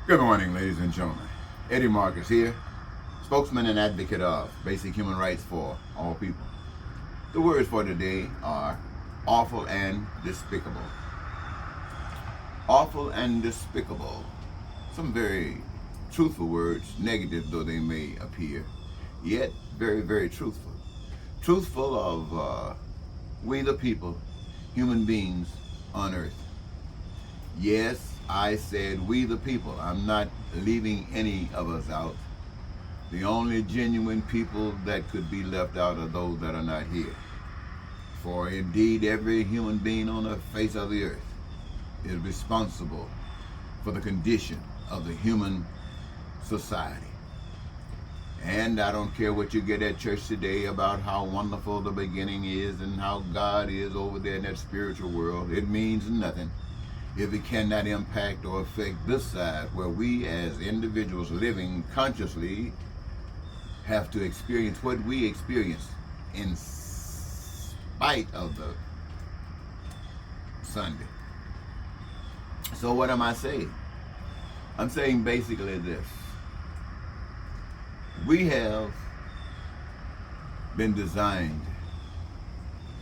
Good morning, ladies and gentlemen. Eddie Marcus here, spokesman and advocate of basic human rights for all people. The words for today are awful and despicable. Awful and despicable. Some very truthful words, negative though they may appear, yet very, very truthful. Truthful of we the people, human beings on earth. Yes, I said we the people. I'm not leaving any of us out. The only genuine people that could be left out are those that are not here. For indeed, every human being on the face of the earth is responsible for the condition of the human society. And I don't care what you get at church today about how wonderful the beginning is and how God is over there in that spiritual world. It means nothing if it cannot impact or affect this side where we as individuals living consciously have to experience what we experience in spite of the Sunday. So what am I saying? I'm saying basically this. We have been designed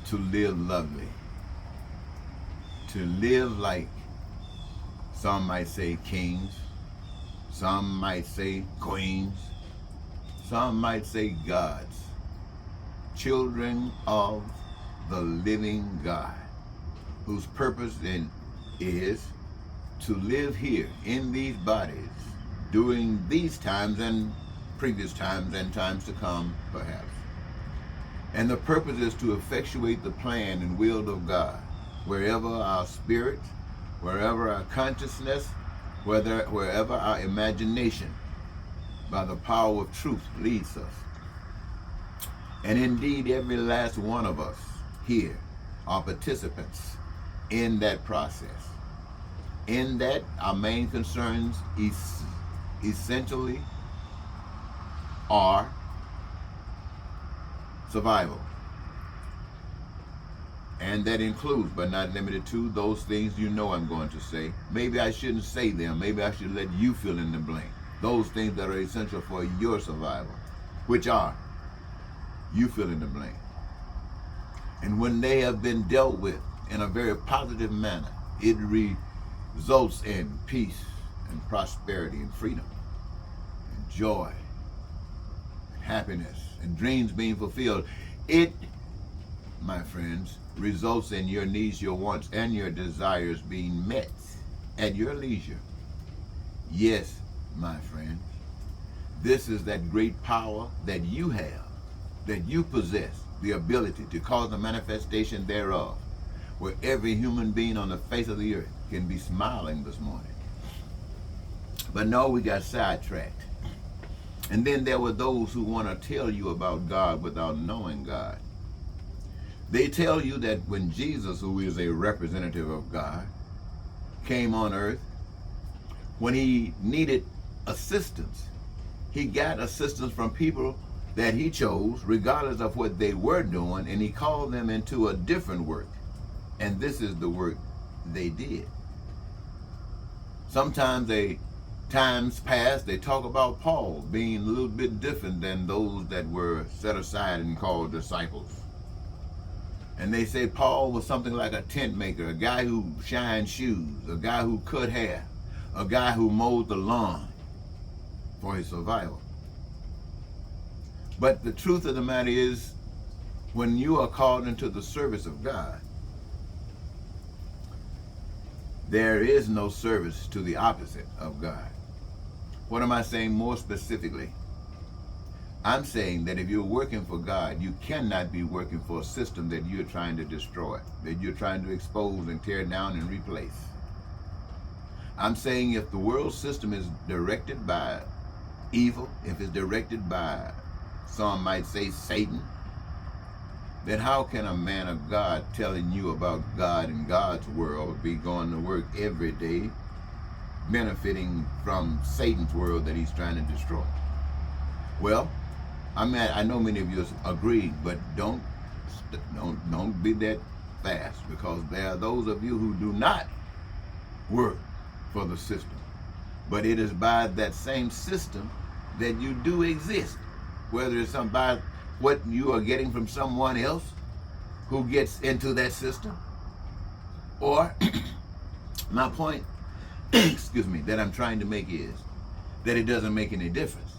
to live lovely, to live like some might say kings, some might say queens, some might say gods, children of the living God, whose purpose is to live here in these bodies during these times and previous times and times to come, perhaps. And the purpose is to effectuate the plan and will of God, wherever our spirit, wherever our consciousness, wherever our imagination, by the power of truth, leads us. And indeed, every last one of us here are participants in that process. In that, our main concerns essentially are survival. And that includes, but not limited to, those things you know I'm going to say. Maybe I shouldn't say them. Maybe I should let you fill in the blank. Those things that are essential for your survival, which are, you fill in the blank. And when they have been dealt with in a very positive manner, it results in peace and prosperity and freedom and joy and happiness and dreams being fulfilled. It, my friends, results in your needs, your wants, and your desires being met at your leisure. Yes, my friends, this is that great power that you have, that you possess, the ability to cause the manifestation thereof, where every human being on the face of the earth can be smiling this morning. But no, we got sidetracked. And then there were those who want to tell you about God without knowing God. They tell you that when Jesus, who is a representative of God, came on earth, when he needed assistance, he got assistance from people that he chose, regardless of what they were doing, and he called them into a different work. And this is the work they did. Sometimes times past, they talk about Paul being a little bit different than those that were set aside and called disciples. And they say Paul was something like a tent maker, a guy who shined shoes, a guy who cut hair, a guy who mowed the lawn for his survival. But the truth of the matter is, when you are called into the service of God, there is no service to the opposite of God. What am I saying more specifically? I'm saying that if you're working for God, you cannot be working for a system that you're trying to destroy, that you're trying to expose and tear down and replace. I'm saying if the world system is directed by evil, if it's directed by, some might say, Satan, then how can a man of God telling you about God and God's world be going to work every day, benefiting from Satan's world that he's trying to destroy? Well, I know many of you agree, but don't be that fast, because there are those of you who do not work for the system. But it is by that same system that you do exist. Whether it's by what you are getting from someone else who gets into that system, or my point, excuse me, that I'm trying to make is that it doesn't make any difference.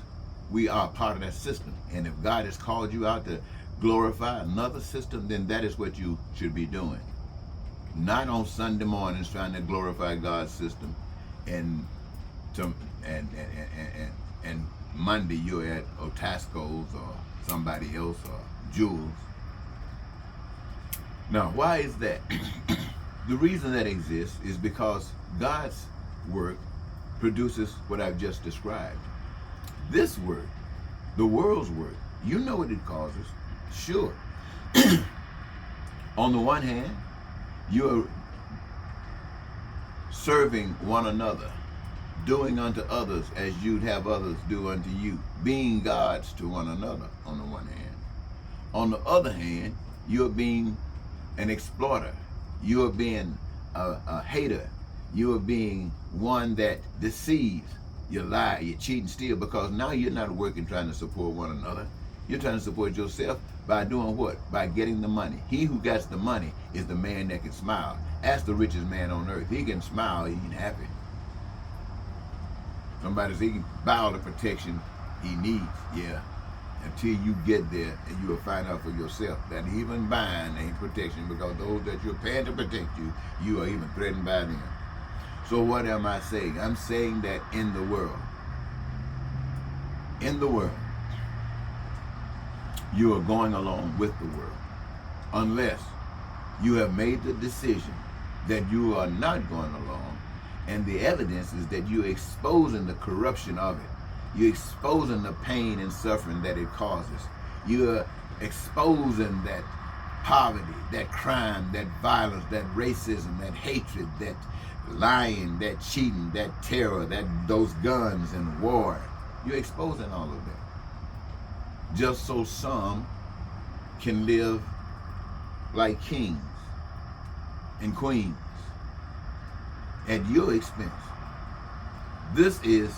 We are part of that system. And if God has called you out to glorify another system, then that is what you should be doing. Not on Sunday mornings trying to glorify God's system, and Monday you're at Otasco's or somebody else or Jules. Now, why is that? The reason that exists is because God's work produces what I've just described. This work, the world's work, you know what it causes. Sure. On the one hand, you're serving one another, doing unto others as you'd have others do unto you, being gods to one another on the one hand. On the other hand, you're being an exploiter. You're being a hater. You're being one that deceives. You lie, you cheat and steal, because now you're not working trying to support one another. You're trying to support yourself by doing what? By getting the money. He who gets the money is the man that can smile. Ask the richest man on earth. He can smile, he can happy. Somebody says he can buy all the protection he needs. Yeah. Until you get there and you will find out for yourself that even buying ain't protection, because those that you're paying to protect you, you are even threatened by them. So what am I saying? I'm saying that in the world, you are going along with the world, unless you have made the decision that you are not going along, and the evidence is that you're exposing the corruption of it. You're exposing the pain and suffering that it causes. You're exposing that poverty, that crime, that violence, that racism, that hatred, that lying, that cheating, that terror, those guns and war. You're exposing all of that. Just so some can live like kings and queens at your expense. This is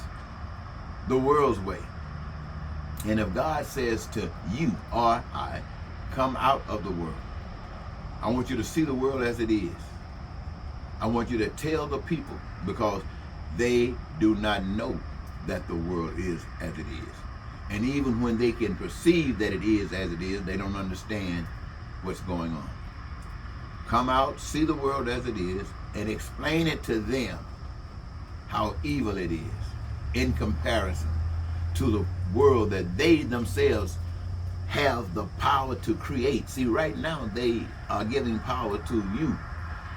the world's way. And if God says to you or I, come out of the world, I want you to see the world as it is. I want you to tell the people, because they do not know that the world is as it is. And even when they can perceive that it is as it is, they don't understand what's going on. Come out, see the world as it is, and explain it to them how evil it is in comparison to the world that they themselves have the power to create. See, right now they are giving power to you.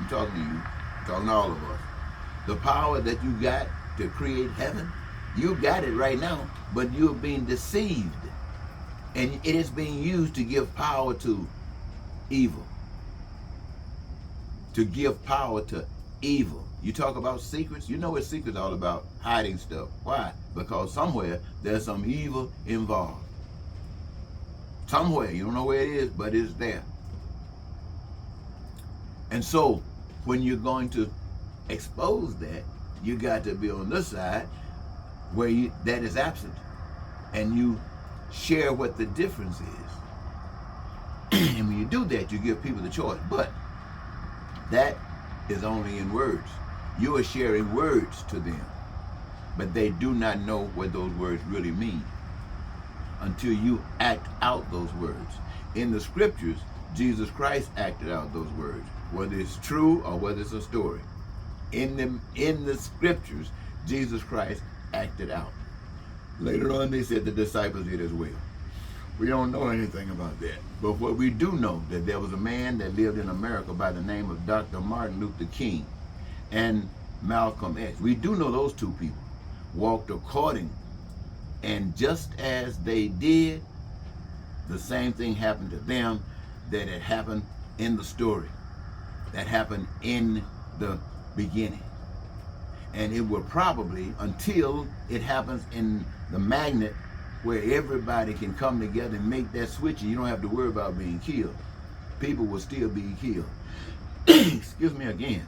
I'm talking to you, I'm talking to all of us. The power that you got to create heaven, you got it right now, but you're being deceived. And it is being used to give power to evil. To give power to evil. You talk about secrets, you know what secrets are all about, hiding stuff. Why? Because somewhere there's some evil involved. Somewhere, you don't know where it is, but it's there. And so, when you're going to expose that, you got to be on this side where that is absent. And you share what the difference is. And when you do that, you give people the choice. But that is only in words. You are sharing words to them, but they do not know what those words really mean until you act out those words. In the scriptures, Jesus Christ acted out those words, whether it's true or whether it's a story. In the scriptures, Jesus Christ acted out. Later on, they said the disciples did as well. We don't know anything about that. But what we do know, that there was a man that lived in America by the name of Dr. Martin Luther King and Malcolm X. We do know those two people walked according. And just as they did, the same thing happened to them that had happened in the story, that happened in the beginning. And it will probably, until it happens in the magnet where everybody can come together and make that switch, and you don't have to worry about being killed. People will still be killed. Excuse me again.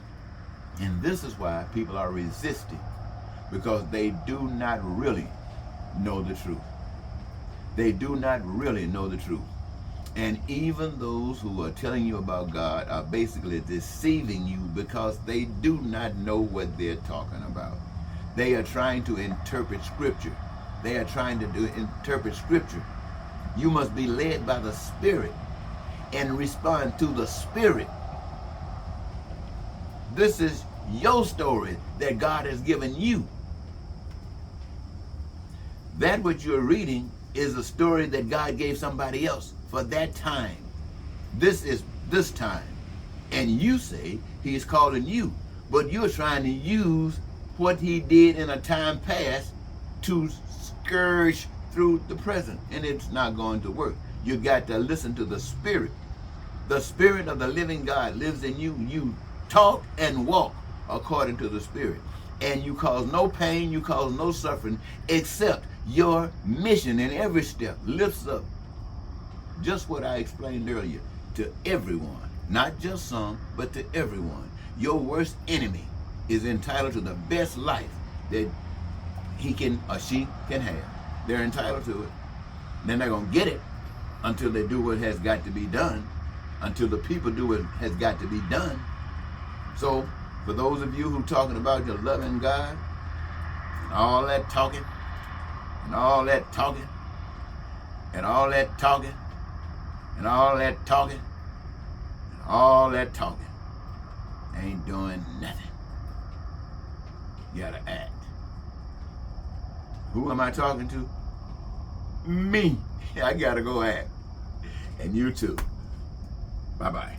And this is why people are resisting because they do not really know the truth. They do not really know the truth. And even those who are telling you about God are basically deceiving you because they do not know what they're talking about. They are trying to interpret Scripture. They are trying to interpret Scripture. You must be led by the Spirit and respond to the Spirit. This is your story that God has given you. That which you're reading is a story that God gave somebody else for that time. This is this time. And you say he's calling you, but you're trying to use what he did in a time past to scourge through the present, and it's not going to work. You got to listen to the Spirit. The Spirit of the living God lives in you. You talk and walk according to the Spirit, and you cause no pain, you cause no suffering, except your mission in every step lifts up just what I explained earlier, to everyone, not just some, but to everyone. Your worst enemy is entitled to the best life that he can or she can have. They're entitled to it. They're not going to get it until they do what has got to be done, until the people do what has got to be done. So, for those of you who are talking about your loving God, and all that talking, and all that talking, and all that talking, and all that talking, and all that talking, ain't doing nothing. You gotta act. Who am I talking to? Me. I gotta go act. And you too. Bye-bye.